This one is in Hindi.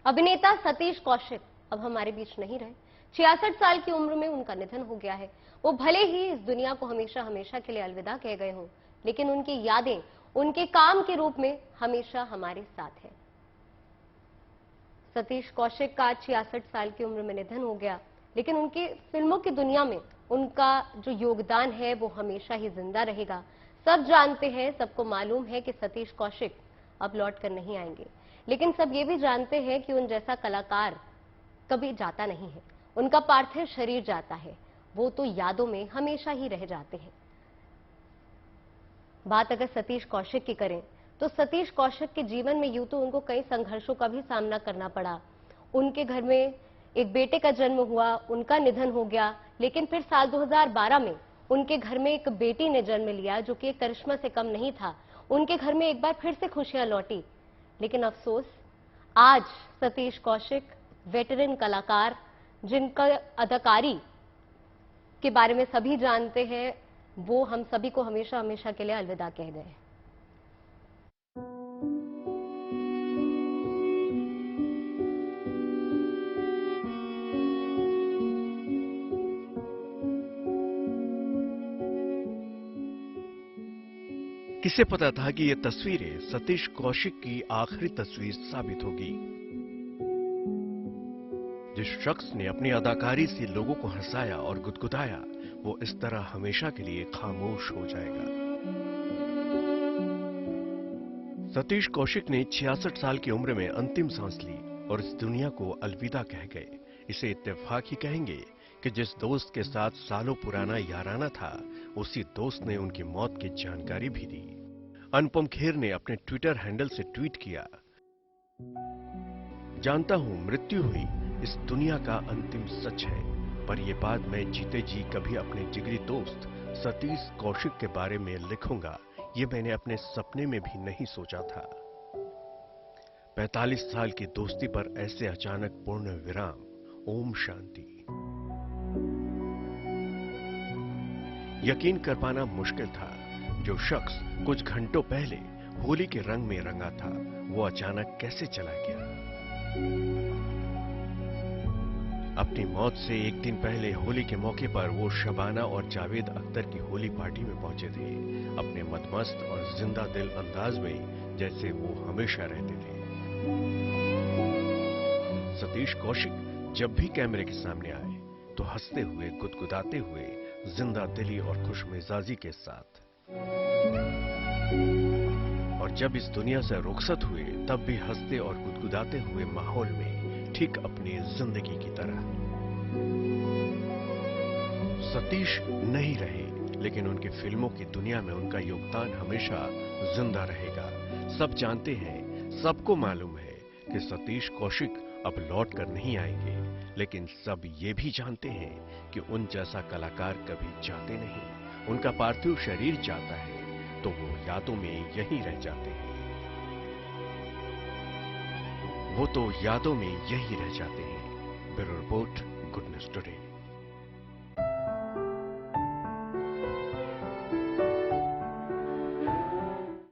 अभिनेता सतीश कौशिक अब हमारे बीच नहीं रहे। 66 साल की उम्र में उनका निधन हो गया है। वो भले ही इस दुनिया को हमेशा हमेशा के लिए अलविदा कह गए हों, लेकिन उनकी यादें उनके काम के रूप में हमेशा हमारे साथ है। सतीश कौशिक का 66 साल की उम्र में निधन हो गया, लेकिन उनकी फिल्मों की दुनिया में उनका जो योगदान है वो हमेशा ही जिंदा रहेगा। सब जानते हैं, सबको मालूम है कि सतीश कौशिक अब लौट कर नहीं आएंगे, लेकिन सब ये भी जानते हैं कि उन जैसा कलाकार कभी जाता नहीं है। उनका पार्थिव शरीर जाता है, वो तो यादों में हमेशा ही रह जाते हैं। बात अगर सतीश कौशिक की करें तो सतीश कौशिक के जीवन में यूं तो उनको कई संघर्षों का भी सामना करना पड़ा। उनके घर में एक बेटे का जन्म हुआ, उनका निधन हो गया, लेकिन फिर साल 2012 में उनके घर में एक बेटी ने जन्म लिया जो कि एक करिश्मा से कम नहीं था। उनके घर में एक बार फिर से खुशियां लौटी, लेकिन अफसोस आज सतीश कौशिक वेटरन कलाकार, जिनका अदाकारी के बारे में सभी जानते हैं, वो हम सभी को हमेशा हमेशा के लिए अलविदा कह गए। किसे पता था कि ये तस्वीरें सतीश कौशिक की आखिरी तस्वीर साबित होगी। जिस शख्स ने अपनी अदाकारी से लोगों को हंसाया और गुदगुदाया, वो इस तरह हमेशा के लिए खामोश हो जाएगा। सतीश कौशिक ने 66 साल की उम्र में अंतिम सांस ली और इस दुनिया को अलविदा कह गए। इसे इत्तेफाक ही कहेंगे कि जिस दोस्त के साथ सालों पुराना याराना था, उसी दोस्त ने उनकी मौत की जानकारी भी दी। अनुपम खेर ने अपने ट्विटर हैंडल से ट्वीट किया, जानता हूं मृत्यु हुई इस दुनिया का अंतिम सच है, पर यह बात मैं जीते जी कभी अपने जिगरी दोस्त सतीश कौशिक के बारे में लिखूंगा, ये मैंने अपने सपने में भी नहीं सोचा था। 45 साल की दोस्ती पर ऐसे अचानक पूर्ण विराम। ओम शांति। यकीन कर पाना मुश्किल था, जो शख्स कुछ घंटों पहले होली के रंग में रंगा था, वो अचानक कैसे चला गया। अपनी मौत से एक दिन पहले होली के मौके पर वो शबाना और जावेद अख्तर की होली पार्टी में पहुंचे थे, अपने मदमस्त और जिंदा दिल अंदाज में, जैसे वो हमेशा रहते थे। सतीश कौशिक जब भी कैमरे के सामने आए तो हंसते हुए, गुदगुदाते हुए, जिंदा दिली और खुशमिजाजी के साथ, और जब इस दुनिया से रुखसत हुए तब भी हंसते और गुदगुदाते हुए माहौल में, ठीक अपनी जिंदगी की तरह। सतीश नहीं रहे, लेकिन उनकी फिल्मों की दुनिया में उनका योगदान हमेशा जिंदा रहेगा। सब जानते हैं, सबको मालूम है कि सतीश कौशिक अब लौट कर नहीं आएंगे, लेकिन सब ये भी जानते हैं कि उन जैसा कलाकार कभी जाते नहीं। उनका पार्थिव शरीर जाता है तो वो यादों में यहीं रह जाते हैं। वो तो यादों में यहीं रह जाते हैं। Bureau report, good news today.